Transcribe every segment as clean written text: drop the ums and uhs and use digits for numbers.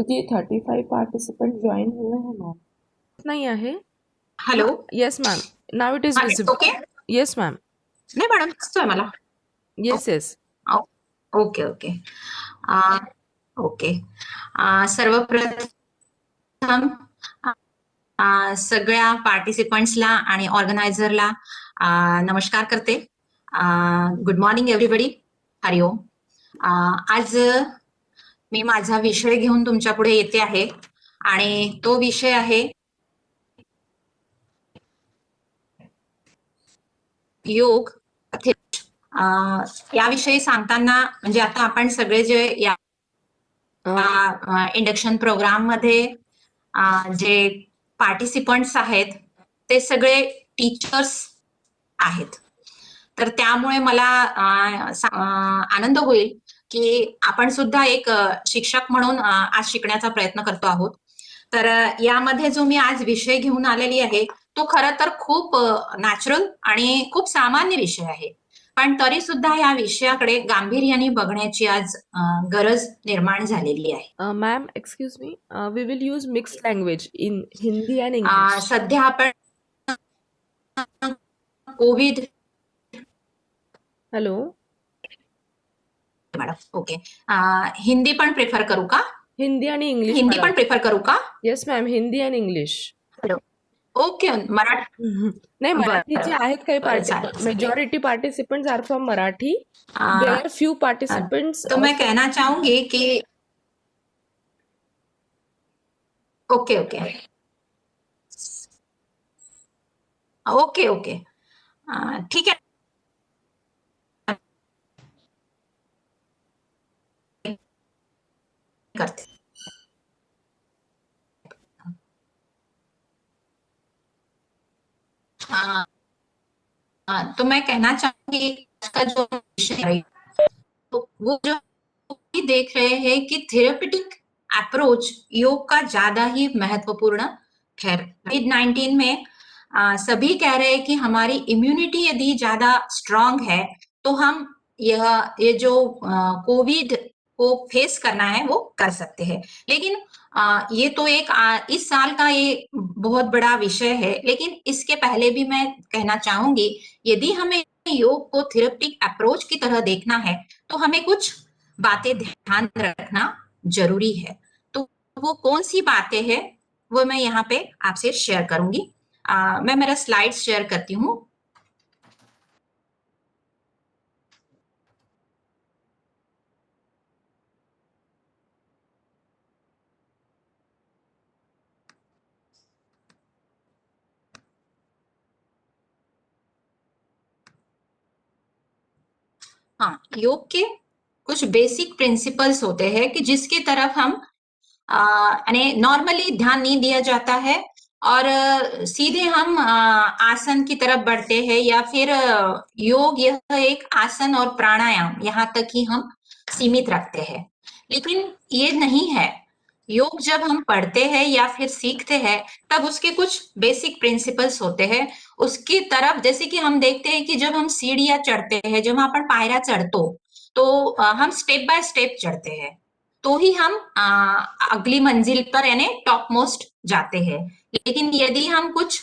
क्योंकि 35 participant join हुए हैं मैम। नहीं आहे. Hello. Yes ma'am. Now it is visible. Okay. Yes ma'am. नाही मॅडम, दिसतोय मला. Yes yes. Okay okay. Okay. सर्वप्रथम सगळ्या पार्टिसिपंट्सला आणि ऑर्गनायझरला नमस्कार करते. Good morning everybody. हरिओम. आज मी माझा विषय घेऊन तुमच्या पुढे येते आहे आणि तो विषय आहे योग. याविषयी सांगताना म्हणजे आता आपण सगळे जे या इंडक्शन प्रोग्राम मध्ये जे पार्टिसिपंट्स आहेत ते सगळे टीचर्स आहेत. तर त्यामुळे मला आनंद होईल की आपण सुद्धा एक शिक्षक म्हणून आज शिकण्याचा प्रयत्न करतो आहोत. तर यामध्ये जो मी आज विषय घेऊन आलेली आहे तो खरं तर खूप नॅचरल आणि खूप सामान्य विषय आहे. पण तरी सुद्धा या विषयाकडे गांभीर्याने बघण्याची आज गरज निर्माण झालेली आहे. Ma'am excuse me. We will use mixed language in Hindi and English. सध्या आपण COVID. Hello. Madam okay. Hindi पण प्रेफर करू का? हिंदी आणि इंग्लिश हिंदी मॅडम. पण प्रेफर करू का? Yes ma'am. Hindi and English. Hello. Okay. Marathi. नाही, मराठीचे आहेत काही बरं, चालेल. Majority participants are from Marathi. Ah, there are few participants. तो मैं कहना चाहूंगी कि ओके ओके ओके ओके ठीक है. करते. तो मैं कहना चाहूंगी इसका जो विषय है तो वो जो भी देख रहे हैं कि थेरेपेटिक अप्रोच योग का ज्यादा ही महत्वपूर्ण खैर कोविड-19 में सभी कह रहे हैं कि हमारी इम्यूनिटी यदि ज्यादा स्ट्रांग है तो हम ये जो कोविड को फेस करना है वो कर सकते हैं. लेकिन ये तो एक इस साल का ये बहुत बड़ा विषय है. लेकिन इसके पहले भी मैं कहना चाहूंगी यदि हमें योग को थेरेपेटिक अप्रोच की तरह देखना है तो हमें कुछ बातें ध्यान रखना जरूरी है. तो वो कौन सी बातें हैं वो मैं यहाँ पे आपसे शेयर करूंगी. मैं मेरा स्लाइड शेयर करती हूँ. हाँ, योग के कुछ बेसिक प्रिंसिपल्स होते हैं कि जिसकी तरफ हम यानी नॉर्मली ध्यान नहीं दिया जाता है और सीधे हम आसन की तरफ बढ़ते हैं या फिर योग यह एक आसन और प्राणायाम यहाँ तक ही हम सीमित रखते हैं. लेकिन ये नहीं है. योग जब हम पढ़ते हैं या फिर सीखते हैं तब उसके कुछ बेसिक प्रिंसिपल्स होते हैं. उसकी तरफ जैसे कि हम देखते हैं कि जब हम सीढ़ियां चढ़ते हैं, जब अपन पायरा चढ़तो तो हम स्टेप बाय स्टेप चढ़ते हैं तो ही हम अगली मंजिल पर यानी टॉप मोस्ट जाते हैं. लेकिन यदि हम कुछ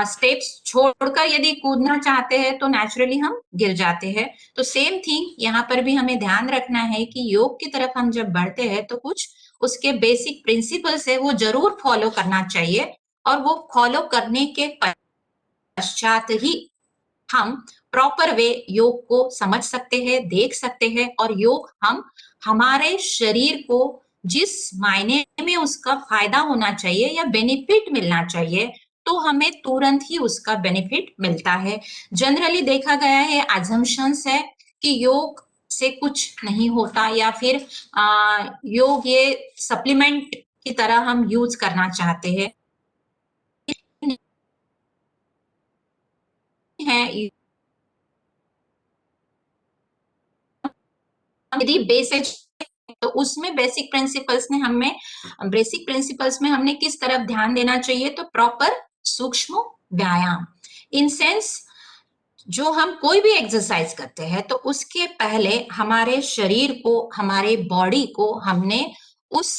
स्टेप्स छोड़कर यदि कूदना चाहते हैं तो नेचुरली हम गिर जाते हैं. तो सेम थिंग यहाँ पर भी हमें ध्यान रखना है कि योग की तरफ हम जब बढ़ते हैं तो कुछ उसके बेसिक प्रिंसिपल्स है वो जरूर फॉलो करना चाहिए और वो फॉलो करने के पश्चात ही हम प्रॉपर वे योग को समझ सकते हैं, देख सकते हैं और योग हम हमारे शरीर को जिस मायने में उसका फायदा होना चाहिए या बेनिफिट मिलना चाहिए तो हमें तुरंत ही उसका बेनिफिट मिलता है. जनरली देखा गया है अजम्पशंस है कि योग से कुछ नहीं होता या फिर योग ये सप्लीमेंट की तरह हम यूज करना चाहते हैं. है यदि बेसिक तो उसमें बेसिक प्रिंसिपल्स में हमने किस तरफ ध्यान देना चाहिए तो प्रॉपर सूक्ष्म व्यायाम इन सेंस जो हम कोई भी एक्सरसाइज करते हैं तो उसके पहले हमारे शरीर को हमारे बॉडी को हमने उस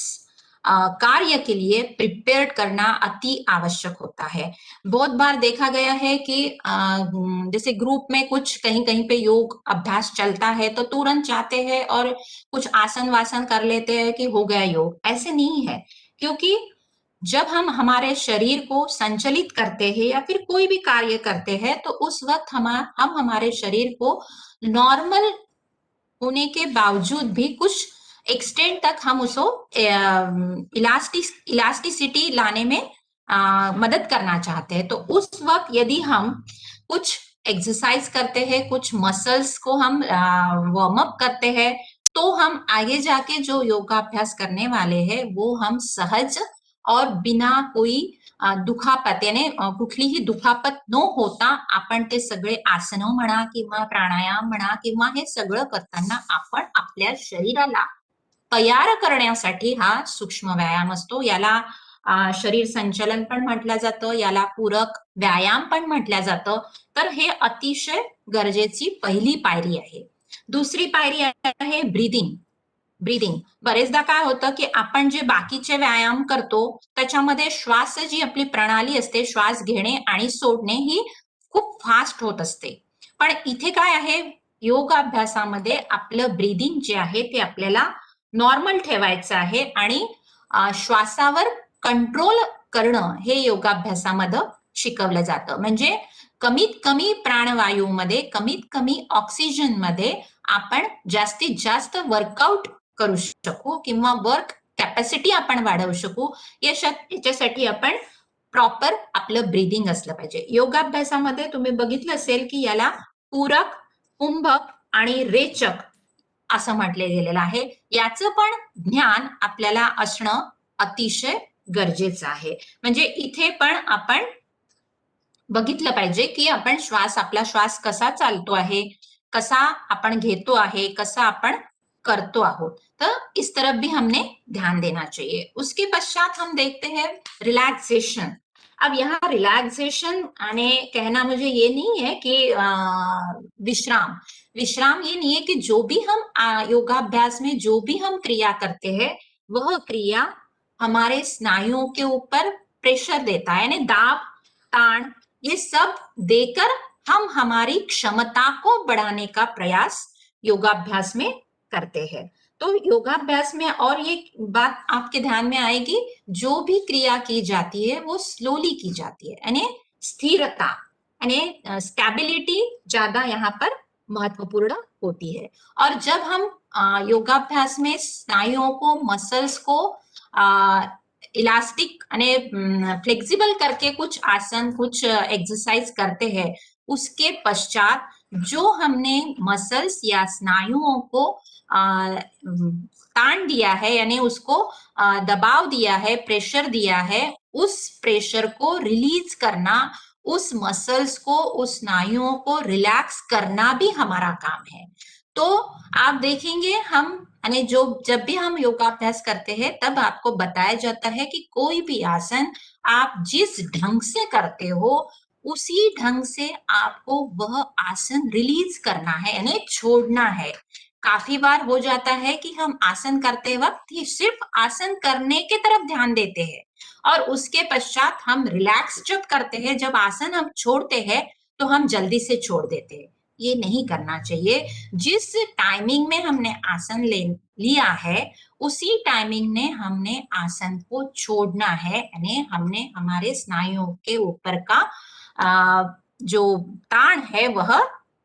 कार्य के लिए प्रिपेयर्ड करना अति आवश्यक होता है। बहुत बार देखा गया है कि जैसे ग्रुप में कुछ कहीं कहीं पे योग अभ्यास चलता है तो तुरंत जाते हैं और कुछ आसन वासन कर लेते हैं कि हो गया योग। ऐसे नहीं है, क्योंकि जब हम हमारे शरीर को संचलित करते हैं या फिर कोई भी कार्य करते हैं तो उस वक्त हम हमारे शरीर को नॉर्मल होने के बावजूद भी कुछ एक्सटेंट तक हम उसको इलास्टिसिटी लाने में मदद करना चाहते हैं। तो उस वक्त यदि हम कुछ एक्सरसाइज करते हैं, कुछ मसल्स को हम वार्म अप करते हैं, तो हम आगे जाके जो योगाभ्यास करने वाले हैं वो हम सहज और बिना कोई दुखापत यानी कुठलीही दुखापत न होता आपण ते सगळे आसनं म्हणा किंवा प्राणायाम म्हणा किंवा हे सगळं करताना आपण आपल्या शरीराला तयार करण्यासाठी हा सूक्ष्म व्यायाम असतो। याला शरीर संचलन पण म्हटलं जातं, याला पूरक व्यायाम पण म्हटलं जातं। तर हे अतिशय गरजेची पहिली पायरी आहे। दुसरी पायरी आहे ब्रीदिंग। ब्रीदिंग बरेचदा काय होतं की आपण जे बाकीचे व्यायाम करतो त्याच्यामध्ये श्वास जी आपली प्रणाली असते, श्वास घेणे आणि सोडणे ही खूप फास्ट होत असते। पण इथे काय आहे, योगाभ्यासामध्ये आपलं ब्रीदिंग जे आहे ते आपल्याला नॉर्मल ठेवायचं आहे आणि श्वासावर कंट्रोल करणं हे योगाभ्यासामध्ये शिकवलं जातं। म्हणजे कमीत कमी प्राणवायूमध्ये, कमीत कमी ऑक्सिजन मध्ये आपण जास्तीत जास्त वर्कआउट करू शकू किंवा वर्क कॅपॅसिटी आपण वाढवू शकू, याच्यासाठी आपण प्रॉपर आपलं ब्रीदिंग असलं पाहिजे। योगाभ्यासामध्ये तुम्ही बघितलं असेल की याला पूरक, कुंभक आणि रेचक असं म्हटले गेलेलं आहे। याचं पण ज्ञान आपल्याला असणं अतिशय गरजेचं आहे। म्हणजे इथे पण आपण बघितलं पाहिजे की आपण आपला श्वास कसा चालतो आहे, कसा आपण घेतो आहे, कसा आपण करतो आहोत। तो इस तरफ भी हमने ध्यान देना चाहिए। उसके पश्चात हम देखते हैं रिलैक्सेशन। अब यहाँ रिलैक्सेशन आने कहना मुझे ये नहीं है कि विश्राम विश्राम ये नहीं है कि जो भी हम योगाभ्यास में जो भी हम क्रिया करते हैं वह क्रिया हमारे स्नायुओं के ऊपर प्रेशर देता है, यानी दाब ताण ये सब देकर हम हमारी क्षमता को बढ़ाने का प्रयास योगाभ्यास में करते हैं। तो योगाभ्यास में और ये बात आपके ध्यान में आएगी, जो भी क्रिया की जाती है वो स्लोली की जाती है, यानी स्थिरता यानी स्टेबिलिटी ज्यादा यहाँ पर महत्वपूर्ण होती है। और जब हम योगाभ्यास में स्नायुओं को, मसल्स को इलास्टिक यानी फ्लेक्सिबल करके कुछ आसन, कुछ एक्सरसाइज करते हैं, उसके पश्चात जो हमने मसल्स या स्नायुओं को ताण दिया है यानी उसको दबाव दिया है, प्रेशर दिया है, उस प्रेशर को रिलीज करना, उस मसल्स को, उस स्नायुओं को रिलैक्स करना भी हमारा काम है। तो आप देखेंगे हम यानी जो जब भी हम योगाभ्यास करते हैं तब आपको बताया जाता है कि कोई भी आसन आप जिस ढंग से करते हो उसी ढंग से आपको वह आसन रिलीज करना है यानी छोड़ना है। काफी बार हो जाता है कि हम आसन करते वक्त ही सिर्फ आसन करने के तरफ ध्यान देते हैं और उसके पश्चात हम रिलैक्स जब करते हैं, जब आसन हम छोड़ते हैं तो हम जल्दी से छोड़ देते हैं। ये नहीं करना चाहिए। जिस टाइमिंग में हमने आसन लिया है उसी टाइमिंग में हमने आसन को छोड़ना है, यानी हमने हमारे स्नायुओं के ऊपर का जो ताण है वह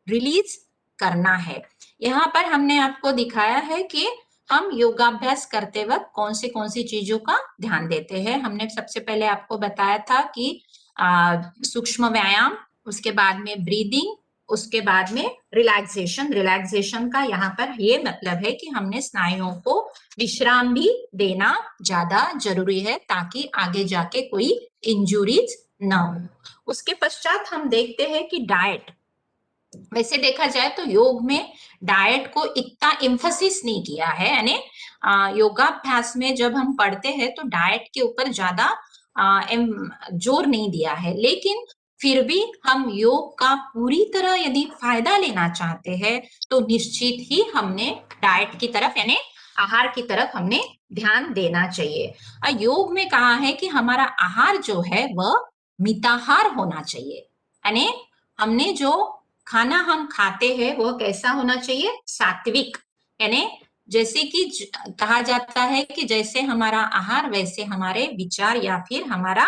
रिलीज करना है। यहाँ पर हमने आपको दिखाया है कि हम योगाभ्यास करते वक्त कौन सी चीजों का ध्यान देते हैं। हमने सबसे पहले आपको बताया था कि सूक्ष्म व्यायाम, उसके बाद में ब्रीदिंग, उसके बाद में रिलैक्सेशन। रिलैक्सेशन का यहाँ पर ये मतलब है कि हमने स्नायुओं को विश्राम भी देना ज्यादा जरूरी है ताकि आगे जाके कोई इंजुरीज ना हो। उसके पश्चात हम देखते हैं कि डाइट, वैसे देखा जाए तो योग में डाइट को इतना एम्फसिस नहीं किया है, यानी योगाभ्यास में जब हम पढ़ते हैं तो डाइट के ऊपर ज्यादा जोर नहीं दिया है। लेकिन फिर भी हम योग का पूरी तरह यदि फायदा लेना चाहते हैं तो निश्चित ही हमने डाइट की तरफ यानी आहार की तरफ हमने ध्यान देना चाहिए। और योग में कहा है कि हमारा आहार जो है वह मिताहार होना चाहिए, यानी हमने जो खाना हम खाते हैं वह कैसा होना चाहिए, सात्विक। यानी जैसे कि कहा जाता है कि जैसे हमारा आहार वैसे हमारे विचार या फिर हमारा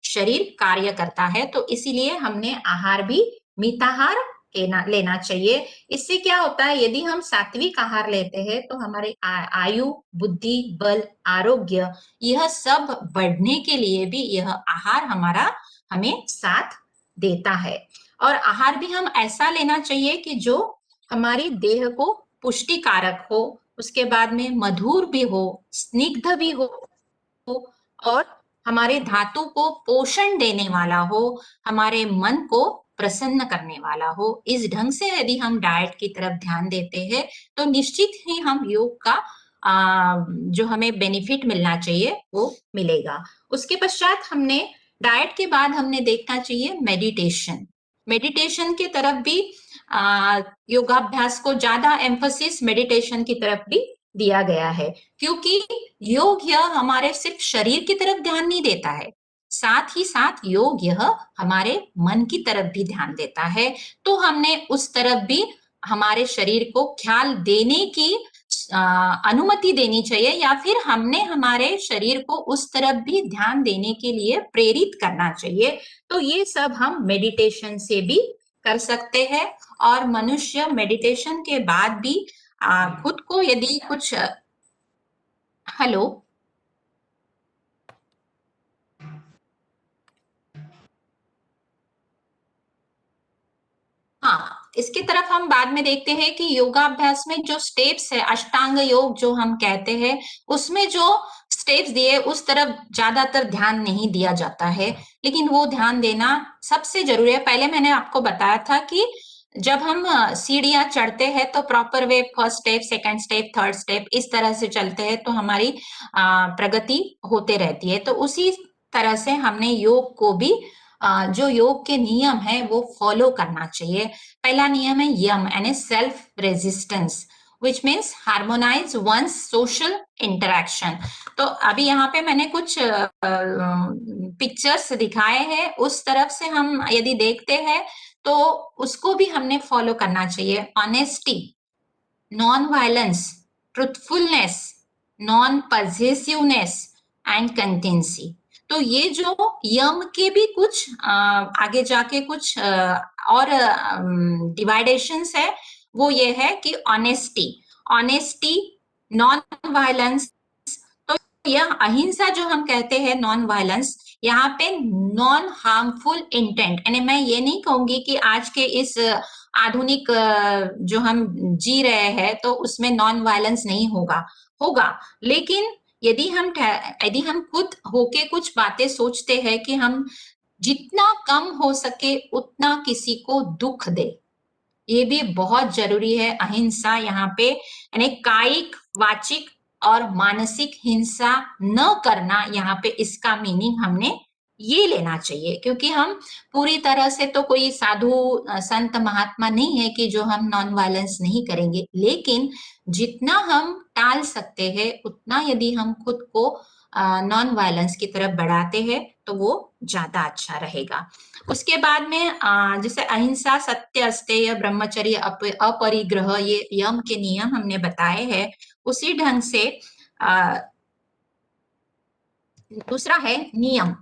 शरीर कार्य करता है, तो इसीलिए हमने आहार भी मिताहार लेना चाहिए। इससे क्या होता है, यदि हम सात्विक आहार लेते हैं तो हमारे आयु, बुद्धि, बल, आरोग्य, यह सब बढ़ने के लिए भी यह आहार हमारा हमें साथ देता है। और आहार भी हम ऐसा लेना चाहिए कि जो हमारी देह को पुष्टिकारक हो, उसके बाद में मधुर भी हो, स्निग्ध भी हो, और हमारे धातु को पोषण देने वाला हो, हमारे मन को प्रसन्न करने वाला हो। इस ढंग से यदि हम डाइट की तरफ ध्यान देते हैं तो निश्चित ही हम योग का जो हमें बेनिफिट मिलना चाहिए वो मिलेगा। उसके पश्चात हमने डाइट के बाद हमने देखना चाहिए मेडिटेशन। मेडिटेशन की तरफ भी योगाभ्यास को ज्यादा एम्फोसिस मेडिटेशन की तरफ भी दिया गया है, क्योंकि योग यह हमारे सिर्फ शरीर की तरफ ध्यान नहीं देता है, साथ ही साथ योग यह हमारे मन की तरफ भी ध्यान देता है। तो हमने उस तरफ भी हमारे शरीर को ख्याल देने की अनुमति देनी चाहिए, या फिर हमने हमारे शरीर को उस तरफ भी ध्यान देने के लिए प्रेरित करना चाहिए। तो ये सब हम मेडिटेशन से भी कर सकते हैं। और मनुष्य मेडिटेशन के बाद भी खुद को यदि कुछ हेलो, हाँ, इसकी तरफ हम बाद में देखते हैं कि योगाभ्यास में जो स्टेप्स है, अष्टांग योग जो हम कहते हैं, उसमें जो स्टेप्स दिए उस तरफ ज्यादातर ध्यान नहीं दिया जाता है, लेकिन वो ध्यान देना सबसे जरूरी है। पहले मैंने आपको बताया था कि जब हम सीढ़ियां चढ़ते हैं तो proper way first step, second step, third step इस तरह से चलते हैं तो हमारी प्रगति होते रहती है। तो उसी तरह से हमने योग को भी जो योग के नियम है वो फॉलो करना चाहिए। पहला नियम है यम, यानी self resistance, which means harmonise one's social interaction. तो अभी यहाँ पे मैंने कुछ पिक्चर्स दिखाए हैं, उस तरफ से हम यदि देखते हैं तो उसको भी हमने फॉलो करना चाहिए। Honesty, non violence, truthfulness, non possessiveness and continency. तो ये जो यम के भी कुछ आगे जाके कुछ और डिवाइडेशंस है, वो ये है कि ऑनेस्टी, ऑनेस्टी, नॉन वायलेंस। तो यह अहिंसा जो हम कहते हैं, नॉन वायलेंस, यहाँ पे नॉन हार्मफुल इंटेंट, यानी मैं ये नहीं कहूंगी कि आज के इस आधुनिक जो हम जी रहे हैं तो उसमें नॉन वायलेंस नहीं होगा, होगा, लेकिन यदि हम खुद होके कुछ बातें सोचते हैं कि हम जितना कम हो सके उतना किसी को दुख दे, ये भी बहुत जरूरी है। अहिंसा यहाँ पे यानी कायिक, वाचिक और मानसिक हिंसा न करना, यहाँ पे इसका मीनिंग हमने ये लेना चाहिए, क्योंकि हम पूरी तरह से तो कोई साधु संत महात्मा नहीं है कि जो हम नॉन वायलेंस नहीं करेंगे, लेकिन जितना हम टाल सकते हैं उतना यदि हम खुद को नॉन वायलेंस की तरफ बढ़ाते हैं तो वो ज्यादा अच्छा रहेगा। उसके बाद में जैसे अहिंसा, सत्य, अस्तेय, ब्रह्मचर्य, अपरिग्रह, ये यम के नियम हमने बताए हैं। उसी ढंग से दूसरा है नियम।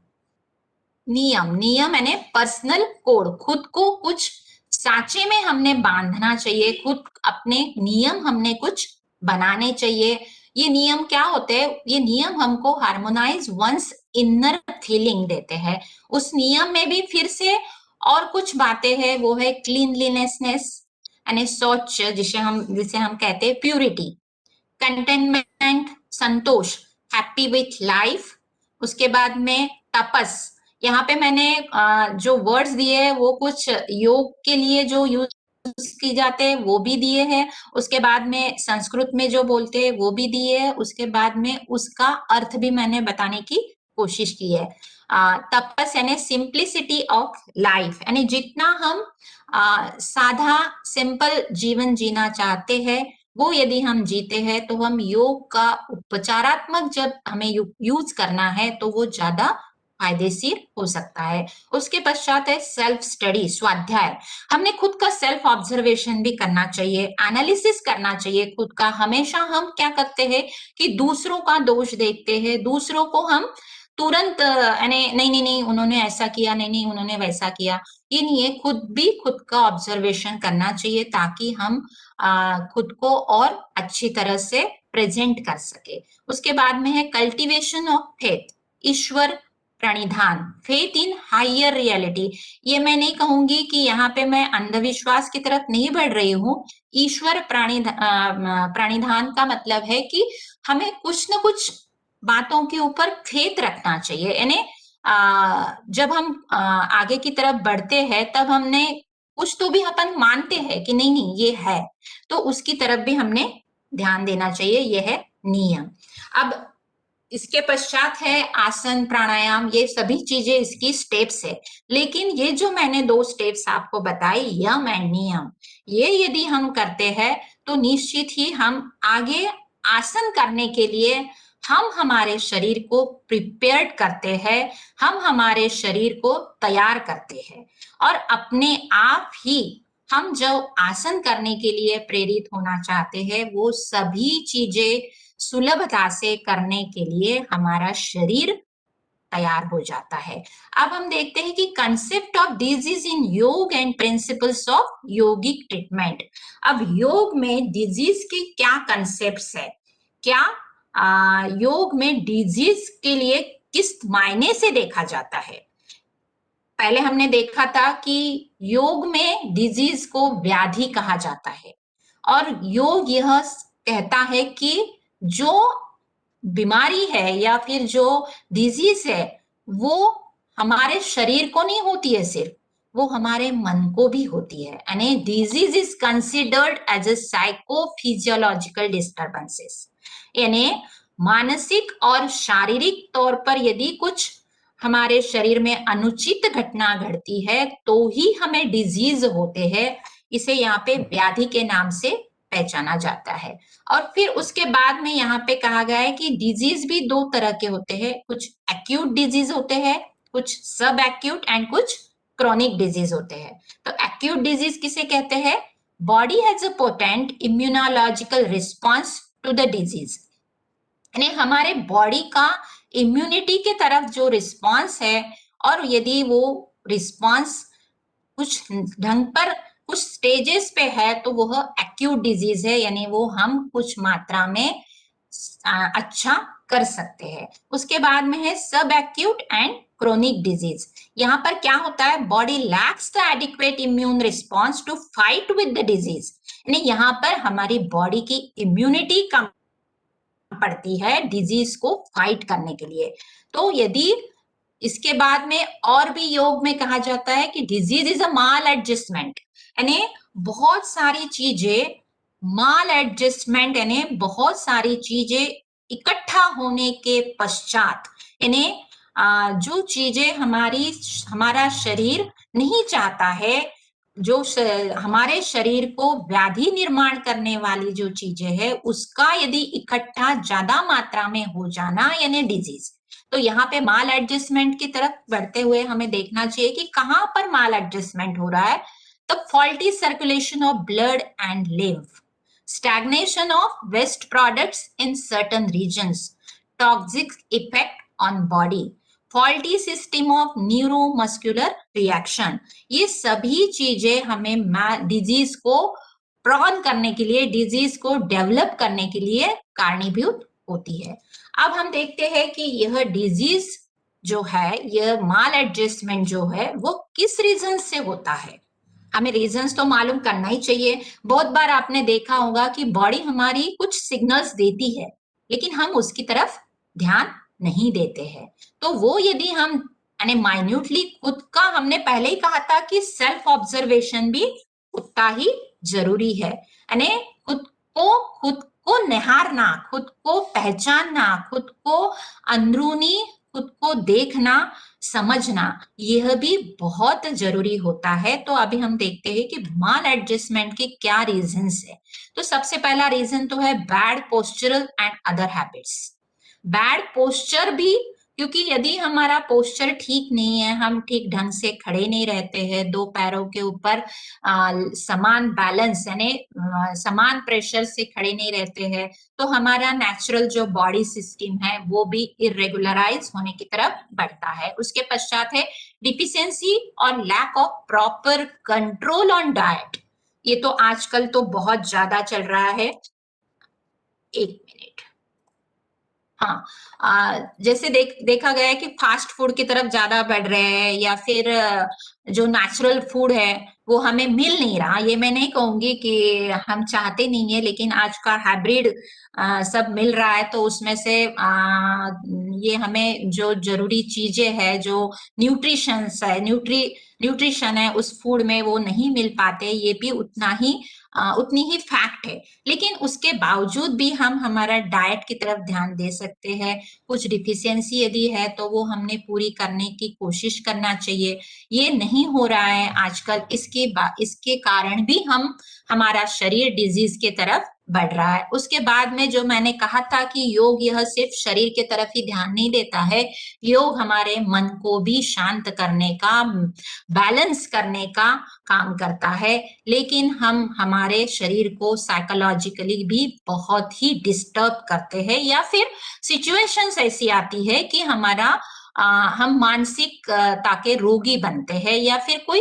नियम, नियम यानी पर्सनल कोड, खुद को कुछ साँचे में हमने बांधना चाहिए, खुद अपने नियम हमने कुछ बनाने चाहिए। ये नियम क्या होते हैं, ये नियम हमको हार्मोनाइज वंस इनर फीलिंग देते हैं। उस नियम में भी फिर से और कुछ बातें हैं, वो है क्लीनलीनेसनेस यानी शौच, जिसे हम कहते हैं purity, containment, Santosh, happy with life. उसके बाद में तपस, यहाँ पे मैंने जो वर्ड्स दिए हैं वो कुछ योग के लिए जो यूज की जाते हैं वो भी दिए हैं, उसके बाद में संस्कृत में जो बोलते हैं वो भी दिए हैं, उसके बाद में उसका अर्थ भी मैंने बताने की कोशिश की है। तपस यानी सिंप्लिसिटी ऑफ लाइफ, यानी जितना हम साधा सिंपल जीवन जीना चाहते हैं वो यदि हम जीते हैं तो हम योग का उपचारात्मक जब हमें यूज करना है तो वो ज्यादा फायदेशीर हो सकता है। उसके पश्चात है सेल्फ स्टडी, स्वाध्याय। हमने खुद का सेल्फ ऑब्जर्वेशन भी करना चाहिए, एनालिसिस करना चाहिए खुद का। हमेशा हम क्या करते हैं कि दूसरों का दोष देखते हैं, दूसरों को हम तुरंत नहीं नहीं नहीं उन्होंने ऐसा किया, नहीं नहीं उन्होंने वैसा किया, ये नहीं है। खुद भी खुद का ऑब्जर्वेशन करना चाहिए ताकि हम खुद को और अच्छी तरह से प्रेजेंट कर सके। उसके बाद में है कल्टीवेशन ऑफ फेथ, ईश्वर प्रणिधान, फेथ इन हायर रियलिटी। ये मैं नहीं कहूंगी कि यहाँ पे मैं अंधविश्वास की तरफ नहीं बढ़ रही हूँ। ईश्वर प्रणिधान का मतलब है कि हमें कुछ न कुछ बातों के ऊपर फेथ रखना चाहिए। यानी जब हम आगे की तरफ बढ़ते हैं तब हमने कुछ तो भी अपन मानते हैं कि नहीं नहीं ये है, तो उसकी तरफ भी हमने ध्यान देना चाहिए। यह है नियम। अब इसके पश्चात है आसन, प्राणायाम, ये सभी चीजें इसकी स्टेप्स है। लेकिन ये जो मैंने 2 स्टेप्स आपको बताई, यम एंड नियम, ये यदि हम करते हैं तो निश्चित ही हम आगे आसन करने के लिए हम हमारे शरीर को प्रिपेयर्ड करते हैं, हम हमारे शरीर को तैयार करते हैं। और अपने आप ही हम जो आसन करने के लिए प्रेरित होना चाहते हैं वो सभी चीजें सुलभता से करने के लिए हमारा शरीर तैयार हो जाता है। अब हम देखते हैं कि कंसेप्ट ऑफ डिजीज इन योग and principles of yogic treatment. अब योग में डिजीज के क्या कंसेप्ट्स है, क्या योग में डिजीज के लिए किस मायने से देखा जाता है। पहले हमने देखा था कि योग में डिजीज को व्याधि कहा जाता है, और योग यह कहता है कि जो बीमारी है या फिर जो डिजीज है वो हमारे शरीर को नहीं होती है सिर्फ, वो हमारे मन को भी होती है। यानी disease is considered as a psychophysiological disturbances, यानी मानसिक और शारीरिक तौर पर यदि कुछ हमारे शरीर में अनुचित घटना घटती है तो ही हमें डिजीज होते हैं। इसे यहाँ पे व्याधि के नाम से पहचाना जाता है। और फिर उसके बाद में यहाँ पे कहा गया है कि डिजीज भी 2 तरह के होते हैं, कुछ एक्यूट डिजीज होते हैं, कुछ सब एक्यूट एंड कुछ क्रॉनिक डिजीज होते हैं। तो एक्यूट डिजीज किसे कहते हैं, body has a potent immunological response to the disease, यानी हमारे बॉडी का इम्यूनिटी के तरफ जो रिस्पॉन्स है, और यदि वो रिस्पॉन्स कुछ ढंग पर कुछ स्टेजेस पे है तो वो एक्यूट डिजीज है, यानी वो हम कुछ मात्रा में अच्छा कर सकते हैं। उसके बाद में है सब एक्यूट एंड क्रोनिक डिजीज। यहाँ पर क्या होता है, body lacks the adequate immune response to fight with the disease, यानी यहाँ पर हमारी बॉडी की इम्यूनिटी कम पड़ती है डिजीज को फाइट करने के लिए। तो यदि इसके बाद में और भी योग में कहा जाता है कि disease is a mall adjustment, यानी बहुत सारी चीजें माल एडजस्टमेंट, यानी बहुत सारी चीजें इकट्ठा होने के पश्चात, यानी जो चीजें हमारा शरीर नहीं चाहता है, जो हमारे शरीर को व्याधि निर्माण करने वाली जो चीजें है उसका यदि इकट्ठा ज्यादा मात्रा में हो जाना, यानी डिजीज। तो यहाँ पे माल एडजस्टमेंट की तरफ बढ़ते हुए हमें देखना चाहिए कि कहाँ पर माल एडजस्टमेंट हो रहा है। तो faulty circulation of blood and lymph, stagnation of waste products in certain regions, toxic effect on body, faulty system of neuromuscular reaction, ये सभी चीजें हमें डिजीज को प्रॉन करने के लिए, डिजीज को डेवलप करने के लिए कारणीभूत होती है। अब हम देखते हैं कि यह डिजीज जो है, यह माल एडजस्टमेंट जो है वो किस रीजन से होता है, हमें रीजंस तो मालूम करना ही चाहिए। बहुत बार आपने देखा होगा कि बॉडी हमारी कुछ सिग्नल्स देती है लेकिन हम उसकी तरफ ध्यान नहीं देते हैं। तो वो यदि हम यानी माइन्यूटली खुद का, हमने पहले ही कहा था कि सेल्फ ऑब्जर्वेशन भी उतना ही जरूरी है, यानी खुद को निहारना, खुद को पहचानना, खुद को अंदरूनी खुद को देखना समझना यह भी बहुत जरूरी होता है। तो अभी हम देखते हैं कि माल एडजस्टमेंट के क्या रीजंस है। तो सबसे पहला रीजन तो है bad postural and other habits. Bad posture भी, क्योंकि यदि हमारा पोस्चर ठीक नहीं है, हम ठीक ढंग से खड़े नहीं रहते हैं, दो पैरों के ऊपर समान बैलेंस यानी समान प्रेशर से खड़े नहीं रहते हैं, तो हमारा नेचुरल जो बॉडी सिस्टम है वो भी इरेगुलराइज होने की तरफ बढ़ता है। उसके पश्चात है डिफिशियंसी और lack of proper control on diet. ये तो आजकल तो बहुत ज्यादा चल रहा है। एक मिनट। हाँ, जैसे देखा गया है कि फास्ट फूड की तरफ ज्यादा बढ़ रहे हैं, या फिर जो नेचुरल फूड है वो हमें मिल नहीं रहा। ये मैं नहीं कहूंगी कि हम चाहते नहीं है, लेकिन आज का हाइब्रिड सब मिल रहा है, तो उसमें से ये हमें जो जरूरी चीजें है, जो न्यूट्रिशंस है, न्यूट्रिशन है उस फूड में, वो नहीं मिल पाते। ये भी उतनी ही फैक्ट है। लेकिन उसके बावजूद भी हम हमारा डाइट की तरफ ध्यान दे सकते हैं। कुछ डिफिशियंसी यदि है तो वो हमने पूरी करने की कोशिश करना चाहिए। ये नहीं हो रहा है आजकल, इसके कारण भी हमारा शरीर डिजीज के तरफ बढ़ रहा है। उसके बाद में जो मैंने कहा था कि योग यह सिर्फ शरीर के तरफ ही ध्यान नहीं देता है, योग हमारे मन को भी शांत करने का, बैलेंस करने का काम करता है। लेकिन हम हमारे शरीर को साइकोलॉजिकली भी बहुत ही डिस्टर्ब करते हैं, या फिर सिचुएशंस ऐसी आती है कि हम मानसिकता के रोगी बनते हैं, या फिर कोई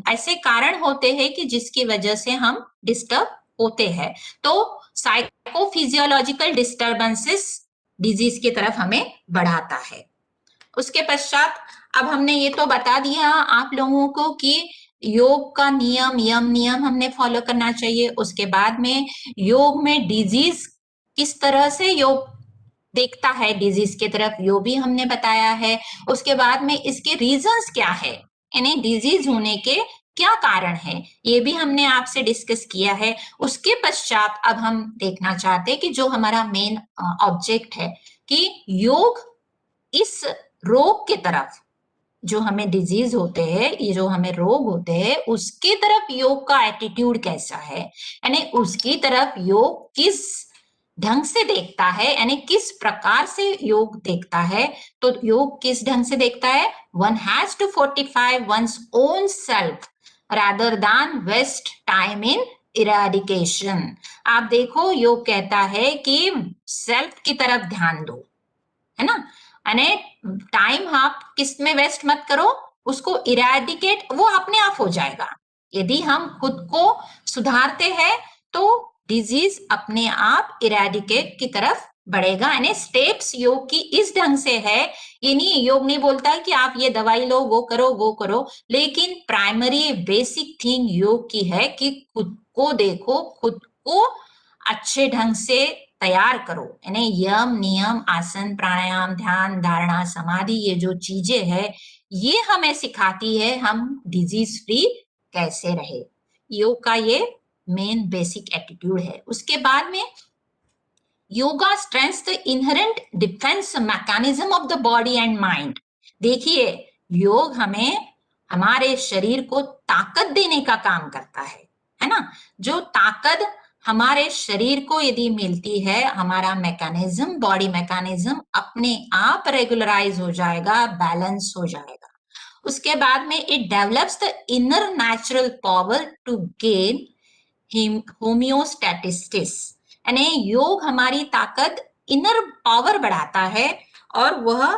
ऐसे कारण होते हैं कि जिसकी वजह से हम डिस्टर्ब होते हैं। तो साइकोफिजियोलॉजिकल डिस्टर्बेंसेस डिजीज की तरफ हमें बढ़ाता है। उसके पश्चात अब हमने ये तो बता दिया आप लोगों को कि योग का नियम हमने फॉलो करना चाहिए। उसके बाद में योग में डिजीज किस तरह से योग देखता है डिजीज की तरफ, यो भी हमने बताया है। उसके बाद में इसके रीजंस क्या है, यानी डिजीज होने के क्या कारण है, ये भी हमने आपसे डिस्कस किया है। उसके पश्चात अब हम देखना चाहते हैं कि जो हमारा मेन ऑब्जेक्ट है कि योग इस रोग के तरफ, जो हमें डिजीज होते हैं, ये जो हमें रोग होते हैं, उसकी तरफ योग का एटीट्यूड कैसा है, यानी उसकी तरफ योग किस ढंग से देखता है, यानी किस प्रकार से योग देखता है। तो योग किस ढंग से देखता है, one has to fortify one's own self rather than waste time in eradication. आप देखो, योग कहता है कि सेल्फ की तरफ ध्यान दो, है ना, यानी टाइम आप किस में वेस्ट मत करो, उसको इरेडिकेट, वो अपने आप हो जाएगा। यदि हम खुद को सुधारते हैं तो डिजीज अपने आप इरेडिकेट की तरफ बढ़ेगा। यानी स्टेप्स योग की इस ढंग से है, ये नहीं, योग नहीं बोलता है कि आप ये दवाई लो, वो करो, लेकिन प्राइमरी बेसिक थिंग योग की है कि खुद को देखो, खुद को अच्छे ढंग से तैयार करो। यानी यम नियम आसन प्राणायाम ध्यान धारणा समाधि, ये जो चीजें है ये हमें सिखाती है हम डिजीज फ्री कैसे रहे। योग का ये मेन बेसिक एटीट्यूड है। उसके बाद में yoga strengths the inherent defence mechanism of the body and mind. देखिए, योग हमें हमारे शरीर को ताकत देने का काम करता है ना। जो ताकत हमारे शरीर को यदि मिलती है, हमारा मैकेनिज्म, बॉडी मैकेनिज्म अपने आप रेगुलराइज हो जाएगा, बैलेंस हो जाएगा। उसके बाद में it develops the inner natural power to gain homeostasis, यानी योग हमारी ताकत, इनर पावर बढ़ाता है, और वह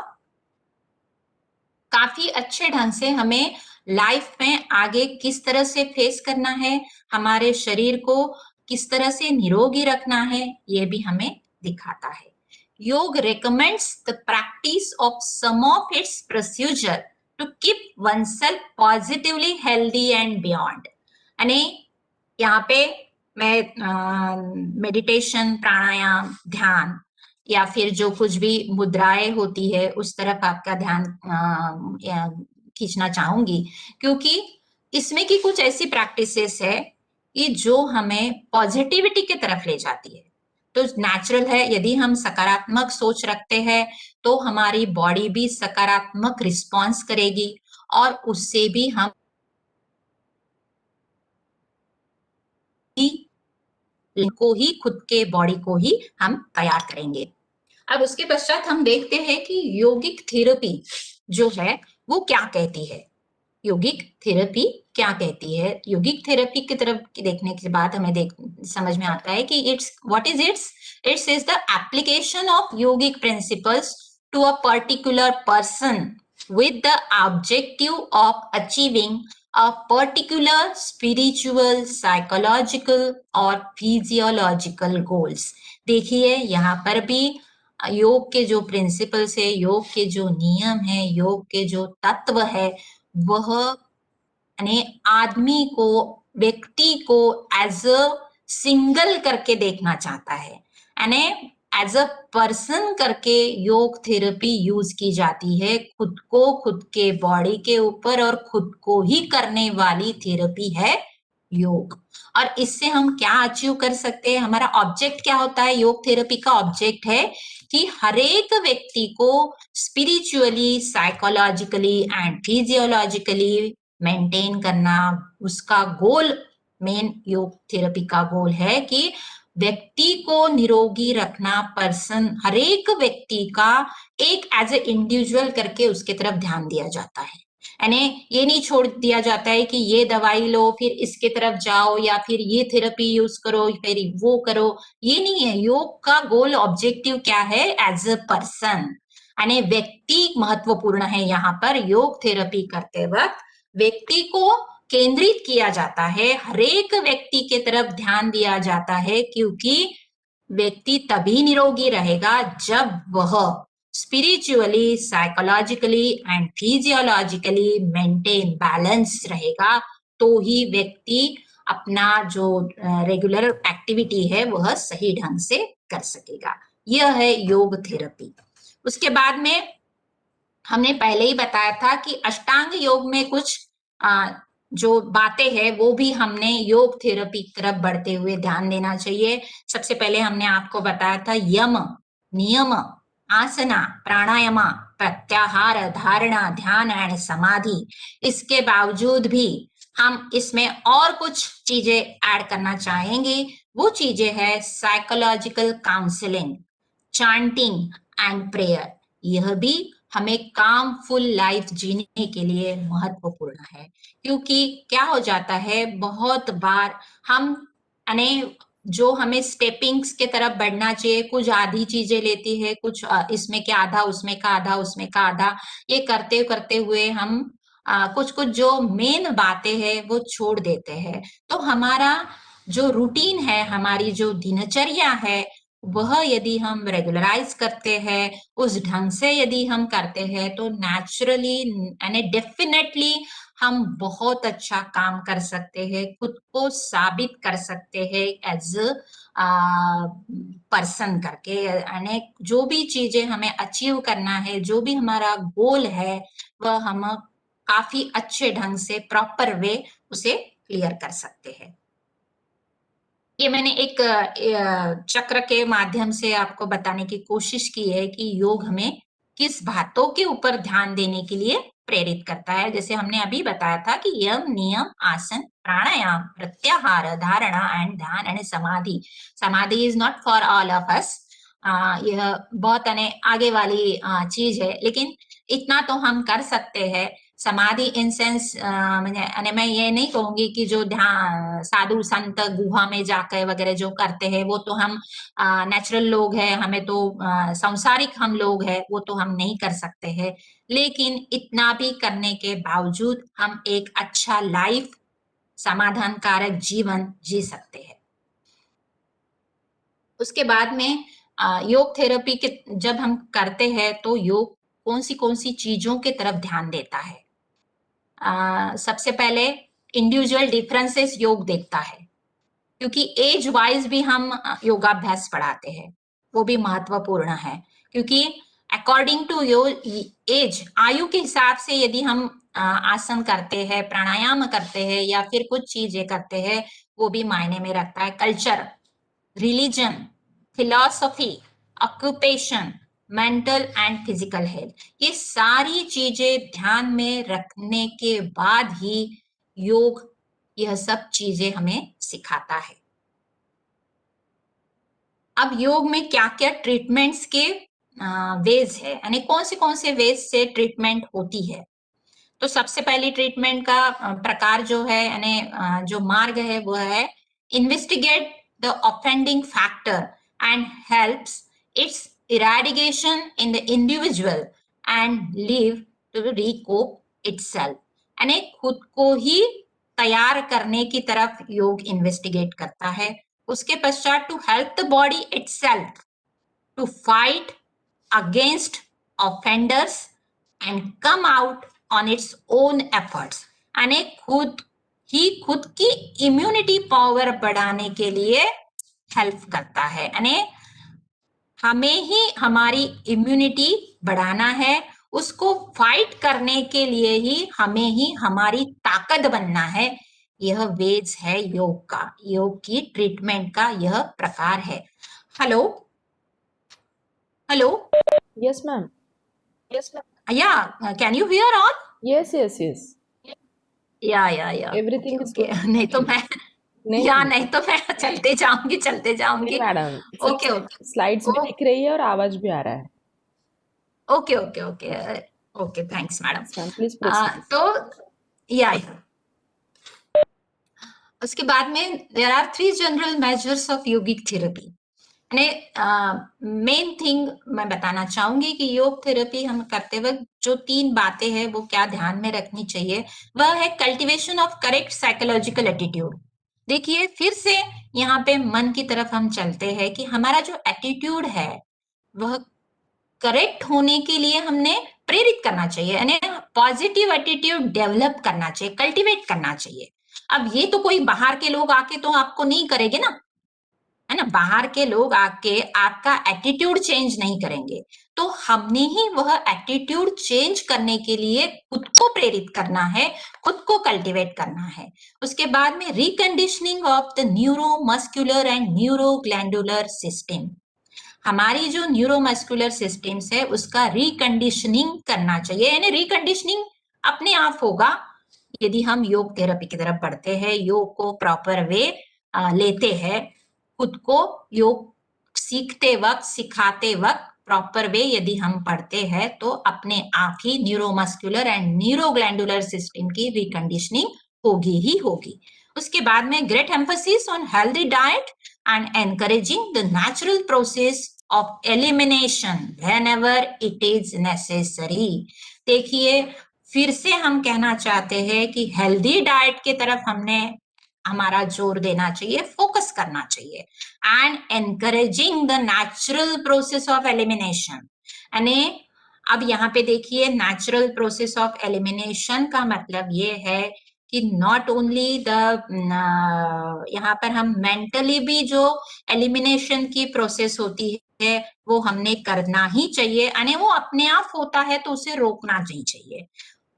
काफी अच्छे ढंग से हमें लाइफ में आगे किस तरह से फेस करना है, हमारे शरीर को किस तरह से निरोगी रखना है, ये भी हमें दिखाता है। योग recommends the practice of some of its procedure to keep oneself positively healthy and beyond। यानी यहाँ पे मैं मेडिटेशन प्राणायाम ध्यान या फिर जो कुछ भी मुद्राएं होती है उस तरफ आपका ध्यान खींचना चाहूंगी, क्योंकि इसमें की कुछ ऐसी प्रैक्टिसेस है कि जो हमें पॉजिटिविटी की तरफ ले जाती है। तो नेचुरल है, यदि हम सकारात्मक सोच रखते हैं तो हमारी बॉडी भी सकारात्मक रिस्पॉन्स करेगी और उससे भी हम को ही खुद के बॉडी को ही हम तैयार करेंगे। अब उसके पश्चात हम देखते हैं कि यौगिक थेरेपी जो है वो क्या कहती है। यौगिक थेरेपी क्या कहती है? यौगिक थेरेपी की तरफ देखने के बाद हमें समझ में आता है कि it's what is it's is the application of यौगिक principles to a particular person with the objective of achieving a particular spiritual, psychological और physiological goals। देखिए यहाँ पर भी योग के जो प्रिंसिपल्स है, योग के जो नियम है, योग के जो तत्व है, वह यानी आदमी को, व्यक्ति को एज अ सिंगल करके देखना चाहता है, यानी एज अ पर्सन करके योग थेरेपी यूज की जाती है। खुद को, खुद के बॉडी के ऊपर और खुद को ही करने वाली थेरेपी है योग। और इससे हम क्या अचीव कर सकते हैं? हमारा ऑब्जेक्ट क्या होता है? योग थेरेपी का ऑब्जेक्ट है कि हरेक व्यक्ति को spiritually, psychologically and physiologically maintain करना। उसका गोल, मेन योग थेरेपी का गोल है कि व्यक्ति को निरोगी रखना, पर्सन, हरेक व्यक्ति का एक एज ए इंडिविजुअल करके उसके तरफ ध्यान दिया जाता है। यानी ये नहीं छोड़ दिया जाता है कि ये दवाई लो फिर इसके तरफ जाओ या फिर ये थेरेपी यूज करो फिर वो करो, ये नहीं है। योग का गोल, ऑब्जेक्टिव क्या है? एज अ पर्सन, यानी व्यक्ति महत्वपूर्ण है। यहाँ पर योग थेरेपी करते वक्त व्यक्ति को केंद्रित किया जाता है, हरेक व्यक्ति के तरफ ध्यान दिया जाता है, क्योंकि व्यक्ति तभी निरोगी रहेगा जब वह spiritually, psychologically and physiologically maintain, balance रहेगा, तो ही व्यक्ति अपना जो रेगुलर एक्टिविटी है वह सही ढंग से कर सकेगा। यह है योग थेरेपी। उसके बाद में हमने पहले ही बताया था कि अष्टांग योग में कुछ जो बातें हैं वो भी हमने योग थेरेपी की तरफ बढ़ते हुए ध्यान देना चाहिए। सबसे पहले हमने आपको बताया था यम, नियम, आसना, प्राणायाम, प्रत्याहार, धारणा, ध्यान एंड समाधि। इसके बावजूद भी हम इसमें और कुछ चीजें ऐड करना चाहेंगे। वो चीजें है psychological counselling, chanting and prayer. यह भी हमें कामफुल लाइफ जीने के लिए महत्वपूर्ण है, क्योंकि क्या हो जाता है बहुत बार हम, यानी जो हमें स्टेपिंग्स के तरफ बढ़ना चाहिए, कुछ आधी चीजें लेती है, कुछ इसमें क्या आधा, उसमें का आधा, उसमें का आधा, ये करते करते हुए हम कुछ कुछ जो मेन बातें हैं वो छोड़ देते हैं। तो हमारा जो रूटीन है, हमारी जो दिनचर्या है, वह यदि हम रेगुलराइज करते हैं, उस ढंग से यदि हम करते हैं, तो नेचुरली यानी डेफिनेटली हम बहुत अच्छा काम कर सकते हैं, खुद को साबित कर सकते हैं एज पर्सन करके। यानी जो भी चीजें हमें अचीव करना है, जो भी हमारा गोल है, वह हम काफी अच्छे ढंग से, प्रॉपर वे उसे क्लियर कर सकते हैं। ये मैंने एक चक्र के माध्यम से आपको बताने की कोशिश की है कि योग हमें किस बातों के ऊपर ध्यान देने के लिए प्रेरित करता है। जैसे हमने अभी बताया था कि यम, नियम, आसन, प्राणायाम, प्रत्याहार, धारणा एंड ध्यान एंड समाधि। समाधि is not for all of us, यह बहुत आगे वाली चीज है, लेकिन इतना तो हम कर सकते हैं। समाधि इन सेंस मैं ये नहीं कहूंगी कि जो ध्यान साधु संत गुहा में जाकर वगैरह जो करते हैं वो तो हम नेचुरल लोग हैं, हमें तो सांसारिक हम लोग हैं, वो तो हम नहीं कर सकते हैं। लेकिन इतना भी करने के बावजूद हम एक अच्छा लाइफ, समाधानकारक जीवन जी सकते हैं। उसके बाद में योग थेरेपी के जब हम करते हैं तो योग कौन सी चीजों के तरफ ध्यान देता है? सबसे पहले इंडिविजुअल डिफरेंसेस योग देखता है, क्योंकि एज वाइज भी हम योगाभ्यास पढ़ाते हैं, वो भी महत्वपूर्ण है। क्योंकि अकॉर्डिंग टू योर एज, आयु के हिसाब से यदि हम आसन करते हैं, प्राणायाम करते हैं या फिर कुछ चीजें करते हैं, वो भी मायने में रखता है। Culture, religion, philosophy, occupation, mental and physical health, ये सारी चीजें ध्यान में रखने के बाद ही योग यह सब चीजें हमें सिखाता है। अब योग में क्या क्या ट्रीटमेंट्स के वेज है, यानी कौन से वेज से ट्रीटमेंट होती है। तो सबसे पहली ट्रीटमेंट का प्रकार जो है, यानी जो मार्ग है वो है investigate the offending factor and helps its eradication in the individual and leave to recoup itself, यानी खुद को ही तैयार करने की तरफ योग इन्वेस्टिगेट करता है। उसके पश्चात to help the body itself to fight against offenders and come out on its own efforts, यानी खुद की इम्यूनिटी पावर बढ़ाने के लिए हेल्प करता है, यानी हमें ही हमारी इम्यूनिटी बढ़ाना है, उसको फाइट करने के लिए ही हमारी ताकत बनना है। यह वेज है योग का, योग की ट्रीटमेंट का यह प्रकार है। Hello hello, Yes, ma'am. या can you here all? Yes, yes, yes. या okay Everything is okay, going नहीं तो fine. मैं नहीं, चलते नहीं जाऊंगी। मैडम, ओके सब ओके स्लाइड्स भी दिख रही है और आवाज भी आ रहा है। Okay okay okay okay, thanks madam. Yes, ma'am, please proceed. तो या उसके बाद में there are 3 general measures of yogic therapy, यानी मेन थिंग मैं बताना चाहूंगी कि योग थेरेपी हम करते वक्त जो 3 बातें हैं वो क्या ध्यान में रखनी चाहिए, वह है cultivation of correct psychological attitude. देखिए फिर से यहाँ पे मन की तरफ हम चलते हैं कि हमारा जो एटीट्यूड है वह करेक्ट होने के लिए हमने प्रेरित करना चाहिए, यानी पॉजिटिव एटीट्यूड डेवलप करना चाहिए, कल्टीवेट करना चाहिए। अब ये तो कोई बाहर के लोग आके तो आपको नहीं करेंगे ना, है ना, बाहर के लोग आके आपका एटीट्यूड चेंज नहीं करेंगे। तो हमने ही वह एटीट्यूड चेंज करने के लिए खुद को प्रेरित करना है, खुद को कल्टीवेट करना है। उसके बाद में reconditioning of the neuromuscular and neuroglandular system, हमारी जो न्यूरोमस्कुलर सिस्टम्स है उसका रिकंडीशनिंग करना चाहिए, यानी रिकंडीशनिंग अपने आप होगा यदि हम योग थेरेपी की तरफ बढ़ते हैं, योग को प्रॉपर वे लेते हैं, खुद को योग सीखते वक्त सिखाते वक्त प्रॉपर वे यदि हम पढ़ते हैं तो अपने आप ही न्यूरोमस्कुलर एंड न्यूरोग्लैंडुलर सिस्टम की रिकंडीशनिंग होगी ही होगी। उसके बाद में great emphasis on healthy diet and encouraging the natural process of elimination whenever it is necessary। देखिए फिर से हम कहना चाहते हैं कि हेल्दी डाइट की तरफ हमने हमारा जोर देना चाहिए, फोकस करना चाहिए, and encouraging the natural process of elimination, यानी अब यहाँ पे देखिए नेचुरल प्रोसेस ऑफ एलिमिनेशन का मतलब ये है कि नॉट ओनली द यहाँ पर हम मेंटली भी जो एलिमिनेशन की प्रोसेस होती है वो हमने करना ही चाहिए, यानी वो अपने आप होता है तो उसे रोकना नहीं चाहिए।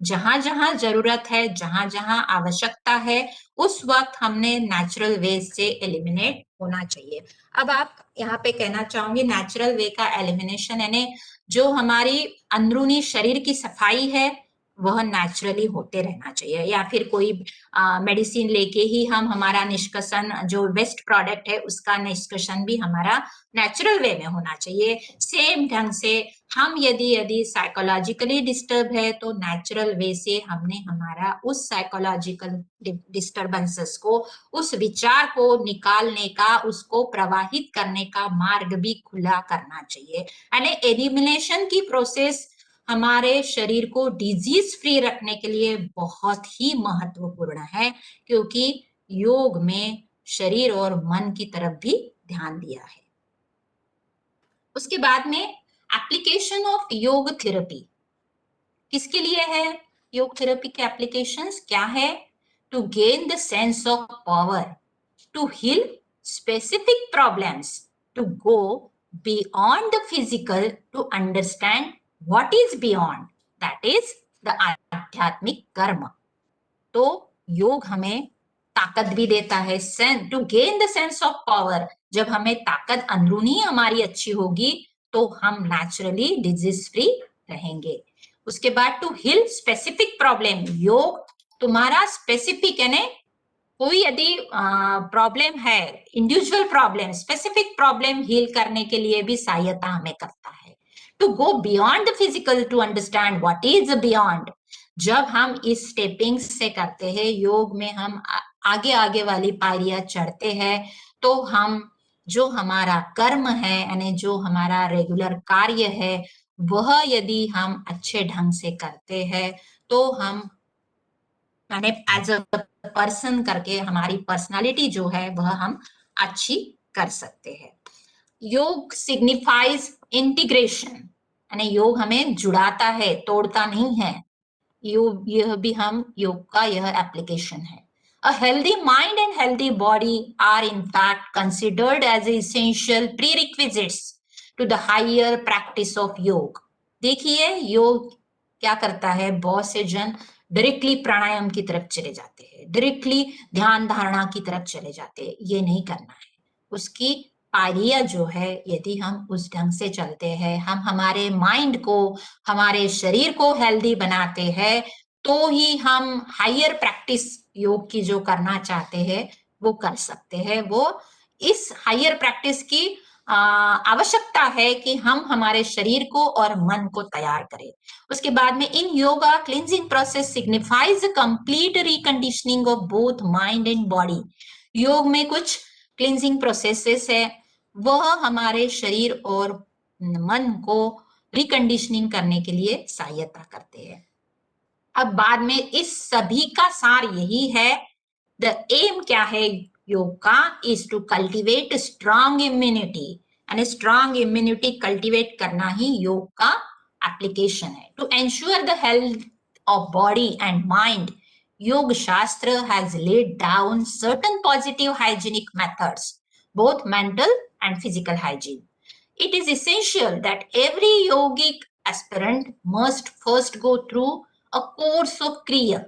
जहां जहां जरूरत है, जहां जहां आवश्यकता है, उस वक्त हमने नेचुरल वे से एलिमिनेट होना चाहिए। अब आप यहाँ पे कहना चाहूंगी नेचुरल वे का एलिमिनेशन, यानी जो हमारी अंदरूनी शरीर की सफाई है वह नेचुरली होते रहना चाहिए, या फिर कोई मेडिसिन लेके ही हम हमारा निष्कर्षण जो वेस्ट प्रोडक्ट है उसका निष्कर्षण भी हमारा नेचुरल वे में होना चाहिए। सेम ढंग से हम यदि साइकोलॉजिकली डिस्टर्ब है तो नेचुरल वे से हमने हमारा उस साइकोलॉजिकल डिस्टर्बेंसेस को, उस विचार को निकालने का, उसको प्रवाहित करने का मार्ग भी खुला करना चाहिए, यानी एलिमिनेशन की प्रोसेस हमारे शरीर को डिजीज फ्री रखने के लिए बहुत ही महत्वपूर्ण है, क्योंकि योग में शरीर और मन की तरफ भी ध्यान दिया है। उसके बाद में एप्लीकेशन ऑफ योग थेरेपी किसके लिए है, योग थेरेपी के एप्लीकेशंस क्या है, to gain the sense of power, to heal specific problems, to go beyond the physical, to understand what is beyond, that is the आध्यात्मिक कर्म। तो योग हमें ताकत भी देता है, to gain the sense of power. जब हमें ताकत अंदरूनी हमारी अच्छी होगी तो हम नेचुरली डिजीज फ्री रहेंगे। उसके बाद टू हील स्पेसिफिक प्रॉब्लम, योग तुम्हारा स्पेसिफिक यानी कोई यदि प्रॉब्लम है, individual problem, specific problem heal करने के लिए भी सहायता हमें करता है। To go beyond the physical, to understand what is beyond. जब हम इस स्टेपिंग से करते हैं योग में, हम आगे आगे वाली पायरियां चढ़ते हैं, तो हम जो हमारा कर्म है यानी जो हमारा रेगुलर कार्य है वह यदि हम अच्छे ढंग से करते हैं तो हम यानी एज अ पर्सन करके हमारी पर्सनालिटी जो है वह हम अच्छी कर सकते हैं। योग सिग्निफाइज इंटीग्रेशन, यानी योग हमें जुड़ाता है, तोड़ता नहीं है। यह भी हम योग का यह एप्लीकेशन है। A healthy mind and healthy body are in fact considered as essential prerequisites to the higher practice of योग। देखिए योग क्या करता है, बहुत से जन डायरेक्टली प्राणायाम की तरफ चले जाते हैं, डायरेक्टली ध्यान धारणा की तरफ चले जाते हैं। ये नहीं करना है। उसकी पायरियां जो है यदि हम उस ढंग से चलते हैं, हम हमारे माइंड को, हमारे शरीर को हेल्दी बनाते हैं, तो ही हम हायर प्रैक्टिस योग की जो करना चाहते हैं वो कर सकते हैं। वो इस हायर प्रैक्टिस की आवश्यकता है कि हम हमारे शरीर को और मन को तैयार करें। उसके बाद में in yoga cleansing process signifies complete reconditioning of both mind and body. योग में कुछ क्लींजिंग प्रोसेसेस है, वह हमारे शरीर और मन को रिकंडीशनिंग करने के लिए सहायता करते हैं। अब बाद में इस सभी का सार यही है, द एम क्या है योग का, is to cultivate strong immunity, यानी स्ट्रांग इम्यूनिटी कल्टिवेट करना ही योग का एप्लीकेशन है। To ensure the health of body and mind, yoga shastra has laid down certain positive hygienic methods, both mental and physical hygiene. It is essential that every yogic aspirant must first go through a course of Kriya.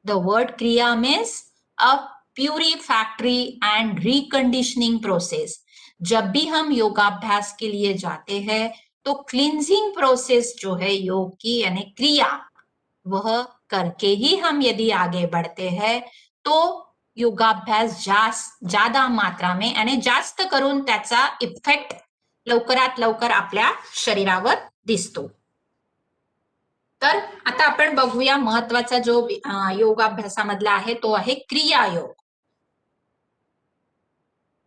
The word Kriya means a purifactory and reconditioning process. जब भी हम योगाभ्यास के लिए जाते हैं तो cleansing process जो है योग की यानी क्रिया, वह करके ही हम यदि आगे बढ़ते हैं तो योगाभ्यास ज्यादा मात्रा में यानी जास्त करून त्याचा इफेक्ट लवकरात लवकर आपल्या शरीरावर दिसतो। तर आता आपण बघूया महत्वाचा जो योगाभ्यासामधला आहे तो आहे क्रिया योग।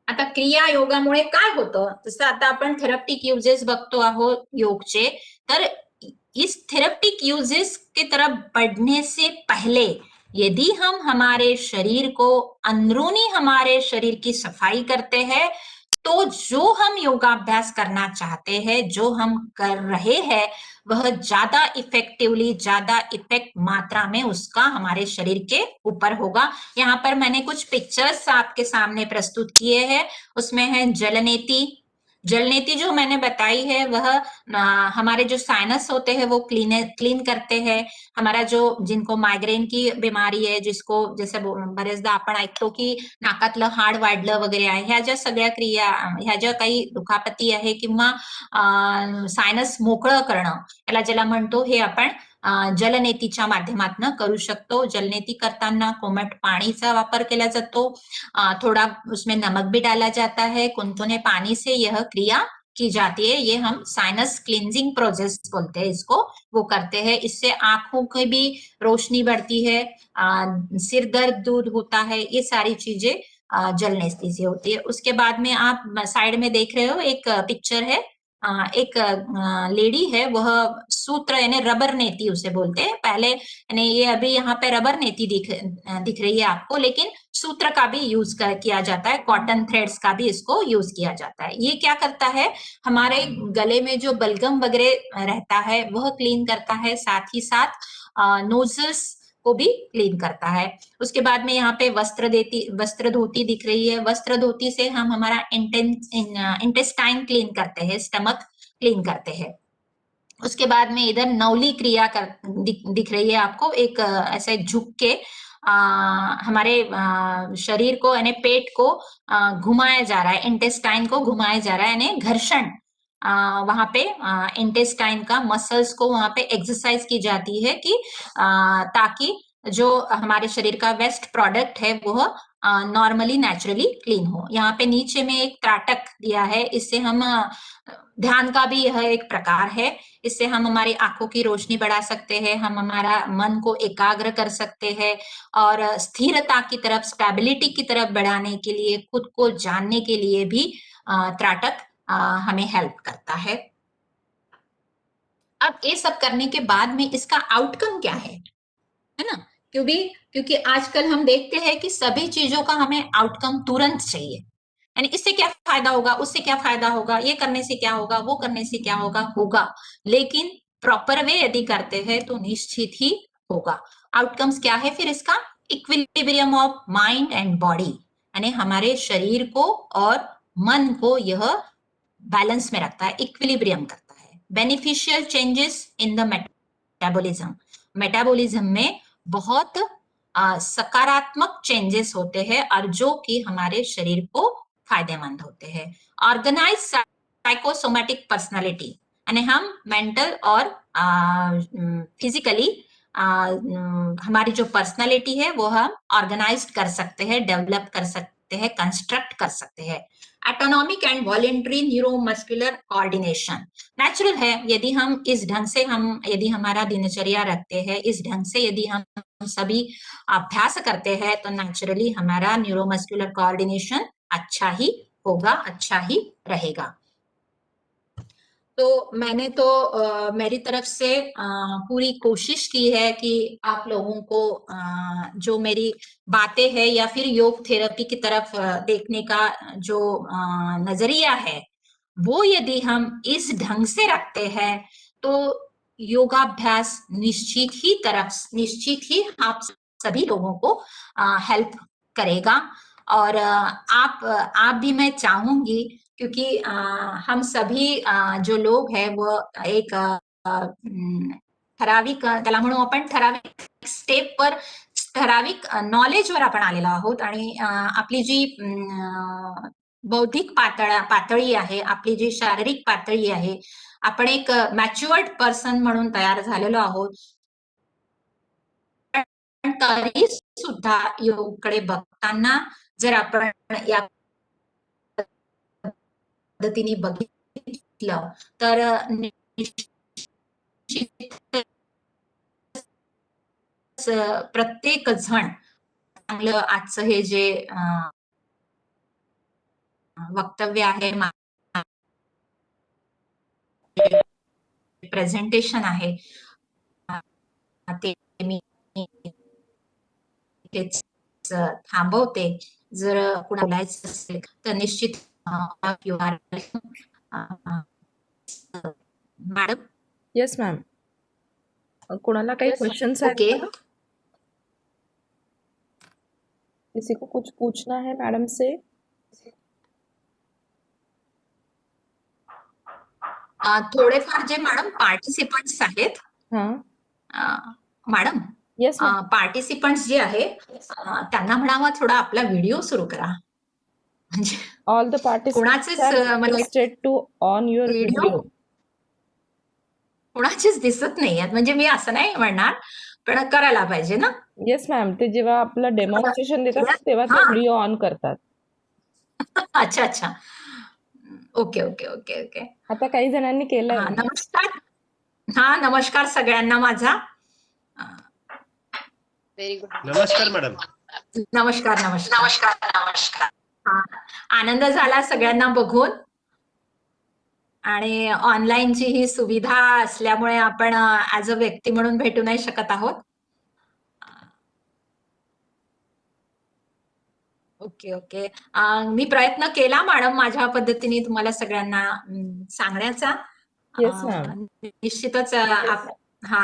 आता क्रिया योगामुळे काय होतं, जसं आता आपण थेरप्टिक यूजेस बघतो आहोत योगचे, तर इस थेरेप्टिक यूजेस की तरफ बढ़ने से पहले यदि हम हमारे शरीर को, अंदरूनी हमारे शरीर की सफाई करते हैं, तो जो हम योगाभ्यास करना चाहते हैं, जो हम कर रहे हैं, वह ज्यादा इफेक्टिवली, ज्यादा इफेक्ट मात्रा में उसका हमारे शरीर के ऊपर होगा। यहाँ पर मैंने कुछ पिक्चर्स आपके सामने प्रस्तुत किए हैं। उसमें है जलनेति। जलनेति जो मैंने बताई है वह हमारे जो साइनस होते हैं वो क्लीन करते हैं। हमारा जो, जिनको मायग्रेन की बीमारी आहे, जिसको जसं बरेचदा आपण ऐकतो की नाकातलं हाड वाढलं वगैरे आहे, ह्या ज्या सगळ्या क्रिया, ह्या ज्या काही दुखापती आहे किंवा सायनस मोकळं करणं, याला ज्याला म्हणतो, हे आपण जलनेतीच्या माध्यमातून करू शकतो। जलनेती करताना कोमट पाणीचा वापर केला जातो, थोड़ा उसमें नमक भी डाला जाता है, कुनकुने पानी से यह क्रिया की जाती है। ये हम साइनस क्लींजिंग प्रोसेस बोलते हैं इसको, वो करते हैं। इससे आंखों की भी रोशनी बढ़ती है, सिर दर्द दूर होता है, ये सारी चीजें जलनेती से होती है। उसके बाद में आप साइड में देख रहे हो एक पिक्चर है, एक लेडी है, वह सूत्र यानी रबर नेती उसे बोलते हैं। पहले यानी ये अभी यहाँ पे रबर नेती दिख रही है आपको, लेकिन सूत्र का भी यूज किया जाता है, कॉटन थ्रेड्स का भी इसको यूज किया जाता है। ये क्या करता है, हमारे गले में जो बलगम वगैरह रहता है वह क्लीन करता है, साथ ही साथ नोजल्स को भी क्लीन करता है। उसके बाद में यहाँ पे वस्त्र धोती दिख रही है। वस्त्र धोती से हम हमारा इंटेस्टाइन क्लीन करते हैं, स्टमक क्लीन करते हैं। उसके बाद में इधर नवली क्रिया दिख रही है आपको, एक ऐसे झुक के हमारे शरीर को यानी पेट को घुमाया जा रहा है, इंटेस्टाइन को घुमाया जा रहा है, यानी घर्षण वहां पे इंटेस्टाइन का मसल्स को वहां पे एक्सरसाइज की जाती है कि ताकि जो हमारे शरीर का वेस्ट प्रोडक्ट है वो नॉर्मली नेचुरली क्लीन हो। यहाँ पे नीचे में एक त्राटक दिया है, इससे हम ध्यान का भी यह एक प्रकार है। इससे हम हमारी आंखों की रोशनी बढ़ा सकते हैं, हम हमारा मन को एकाग्र कर सकते हैं और स्थिरता की तरफ, स्टेबिलिटी की तरफ बढ़ाने के लिए, खुद को जानने के लिए भी त्राटक हमें हेल्प करता है। अब ये सब करने के बाद में इसका आउटकम क्या है ना? क्योंकि आजकल हम देखते हैं कि सभी चीजों का हमें आउटकम तुरंत चाहिए, यानी इससे क्या फायदा होगा, उससे क्या फायदा होगा, ये करने से क्या होगा, वो करने से क्या होगा। लेकिन प्रॉपर वे यदि करते हैं तो निश्चित ही होगा। आउटकम्स क्या है फिर इसका? Equilibrium of mind and body, यानी हमारे शरीर को और मन को यह बैलेंस में रखता है, इक्विलिब्रियम करता है। Beneficial changes in the metabolism, metabolism में बहुत सकारात्मक चेंजेस होते हैं और जो कि हमारे शरीर को फायदेमंद होते हैं। ऑर्गेनाइज साइकोसोमेटिक पर्सनालिटी, यानी हम मेंटल और फिजिकली हमारी जो पर्सनालिटी है वो हम ऑर्गेनाइज कर सकते हैं, डेवलप कर सकते हैं, कंस्ट्रक्ट कर सकते हैं। Autonomic and voluntary neuromuscular coordination natural है। यदि हम इस ढंग से यदि हमारा दिनचर्या रखते हैं, इस ढंग से यदि हम सभी अभ्यास करते हैं तो नेचुरली हमारा न्यूरोमस्कुलर कोऑर्डिनेशन अच्छा ही होगा, अच्छा ही रहेगा। तो मैंने तो मेरी तरफ से पूरी कोशिश की है कि आप लोगों को जो मेरी बातें हैं या फिर योग थेरेपी की तरफ देखने का जो नजरिया है वो यदि हम इस ढंग से रखते हैं तो योगाभ्यास निश्चित ही आप सभी लोगों को हेल्प करेगा। और आप भी, मैं चाहूंगी क्योंकि हम सभी जो लोग हैं वो एक ठराविक त्याला म्हणू आपण ठराविक स्टेपवर, ठराविक नॉलेजवर आपण आलेलो आहोत आणि आपली जी बौद्धिक पातळी आहे, आपली जी शारीरिक पातळी आहे, आपण एक मॅच्युअर्ड पर्सन म्हणून तयार झालेलो आहोत। पण तरी सुद्धा योगकडे बघताना जर आपण या पद्धतीने बघितलं तर प्रत्येक जण चांगलं आजचं हे जे वक्तव्य आहे, प्रेझेंटेशन आहे ते मी इथेच थांबवते। जर कुणाला बोलायचं असेल तर निश्चित मॅडम। येस मॅम, कोणाला काही क्वेश्चंस आहेत ओके। का? किसी को कुछ पूछना है मैडम से? थोडेफार जे मॅडम पार्टिसिपंट्स आहेत, हाँ मॅडम यस मैम। पार्टिसिपंट्स जे आहे त्यांना म्हणावा थोडा आपला व्हिडिओ सुरू करा, म्हणजे All the participants कोणाचेच are मला requested to on your video video. कोणाचेच दिसत नाही आहेत, म्हणजे मी असं नाही म्हणणार पण करायला पाहिजे ना। येस मॅम, ते जेव्हा आपलं डेमॉन्स्ट्रेशन देतात तेव्हा ते हा व्हिडिओ ऑन करतात. अच्छा अच्छा, ओके ओके ओके ओके। आता काही जणांनी केलंय. हा नमस्कार, हा नमस्कार सगळ्यांना माझा। Very good. नमस्कार मॅडम। नमस्कार नमस्कार नमस्कार नमस्कार। हा, आनंद झाला सगळ्यांना बघून आणि ऑनलाईनची ही सुविधा असल्यामुळे आपण ऍज अ व्यक्ती म्हणून भेटू नाही शकत आहोत। ओके ओके, मी प्रयत्न केला मॅडम माझ्या पद्धतीने तुम्हाला सगळ्यांना सांगण्याचा। Yes ma'am. निश्चितच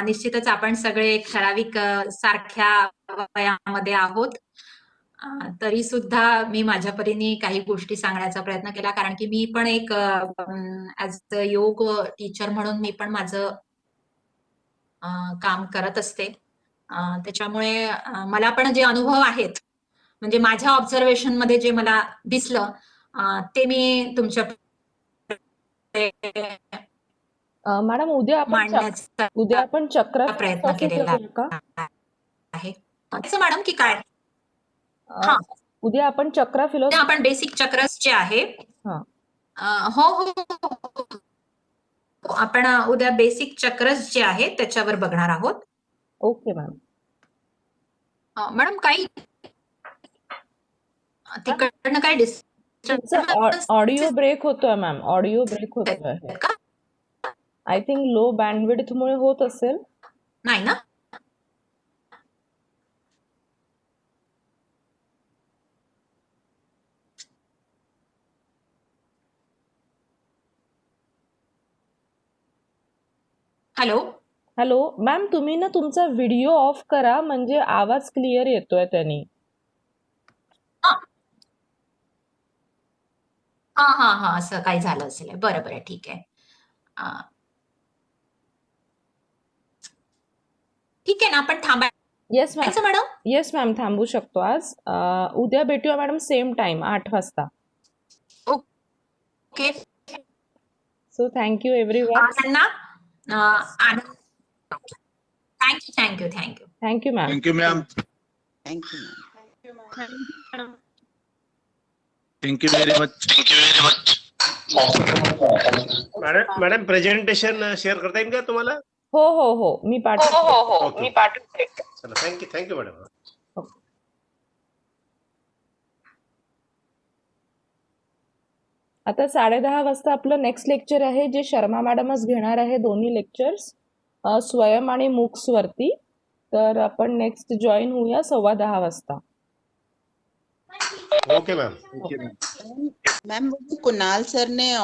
निश्चितच आपण सगळे एक ठराविक सारख्या वयामध्ये आहोत, तरी सुद्धा मी माझ्या परीने काही गोष्टी सांगण्याचा प्रयत्न केला, कारण की मी पण एक ऍज अ योग टीचर म्हणून मी पण माझं काम करत असते। त्याच्यामुळे मला पण जे अनुभव आहेत म्हणजे माझ्या ऑब्झर्वेशन मध्ये जे मला दिसलं ते मी तुमच्या मॅडम मांडण्याचा उद्या आपण चक्र प्रयत्न फिलॉसॉफी केलेला करूया का? आहे. असं मॅडम की काय? अ, हा, उद्या आपण चक्र फिलॉसॉफी. आपण बेसिक चक्रस जे आहे हा, हो हो हो. आपण उद्या बेसिक चक्रस जे आहे त्याच्यावर बघणार आहोत. Okay ma'am. मॅडम काही तिकडनं काही तुमचा ऑडिओ ब्रेक होतोय मॅम, ऑडिओ ब्रेक होतोय. का? आय थिंक लो बँडविड्थ मुळे होत असेल. नाही ना? हॅलो हॅलो मॅम, तुम्ही ना तुमचा व्हिडिओ ऑफ करा म्हणजे आवाज क्लिअर येतोय त्यांनी. हा हा हा, असं काही झालं असेल. बरं बरं, ठीक आहे. ठीक आहे ना, आपण येस मॅम. थांबायचं मॅडम? येस मॅम, थांबू शकतो आज. उद्या भेटूया मॅडम सेम टाइम 8 वाजता. ओके. So thank you everyone. त्यांना thank you thank you thank you thank you ma'am. Thank you ma'am. Thank you ma'am. Thank you very much. Madam presentation share करता येईल का तुम्हाला? हो हो हो, मी पाठवतो. मी पाठवते. चला, थँक्यू मॅडम. आता 10:30 वाजता आपलं नेक्स्ट लेक्चर आहे जे शर्मा मॅडमच घेणार आहे, दोन्ही लेक्चर्स स्वयं आणि मूक्स वरती. तर आपण नेक्स्ट जॉईन होऊया 10:15 वाजता. Okay ma'am. मैम वो कुणाल सर ने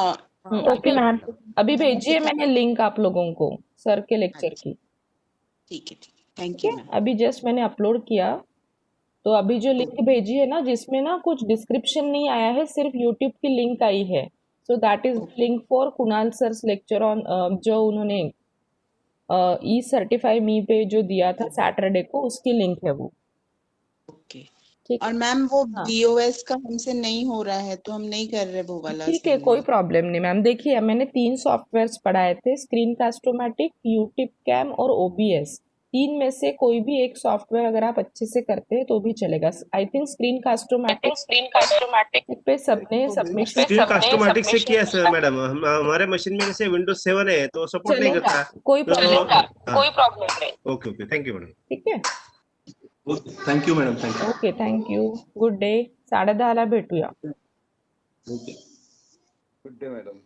ओके मैम, अभी भेजिए मैंने लिंक आप लोगों को सर के लेक्चर की. ठीक है, थैंक यू मैम. अभी जस्ट मैंने अपलोड किया, तो अभी जो लिंक भेजी है ना जिसमें ना कुछ डिस्क्रिप्शन नहीं आया है, सिर्फ यूट्यूब की लिंक आई है. So that is link for Kunal sir's lecture on जो उन्होंने ई सर्टिफाई मी पे जो दिया था सैटरडे को, उसकी लिंक है वो. ओके. ठीक और मैम वो हाँ. बीओएस का हमसे नहीं हो रहा है तो हम नहीं कर रहे वो वाला. ठीक है, कोई प्रॉब्लम नहीं मैम. देखिए मैंने 3 सॉफ्टवेयर्स पढ़ाए थे, स्क्रीन कास्टोमैटिक, यूटिप कैम और ओबीएस. 3 में से कोई भी एक सॉफ्टवेयर अगर आप अच्छे से करते हैं तो भी चलेगा. आई थिंक स्क्रीन कास्टोमैटिक पे सबने सबमिशन. स्क्रीन कास्टोमैटिक से किया सर मैडम. हमारे मशीन में जैसे विंडोज 7 है तो सपोर्ट नहीं चलेगा, करता. कोई प्रॉब्लम नहीं. Okay okay, thank you madam. ठीक है, thank you madam. Thank you. Okay, thank you. Good day. 10:30 भेटूया. ओके. Good day madam.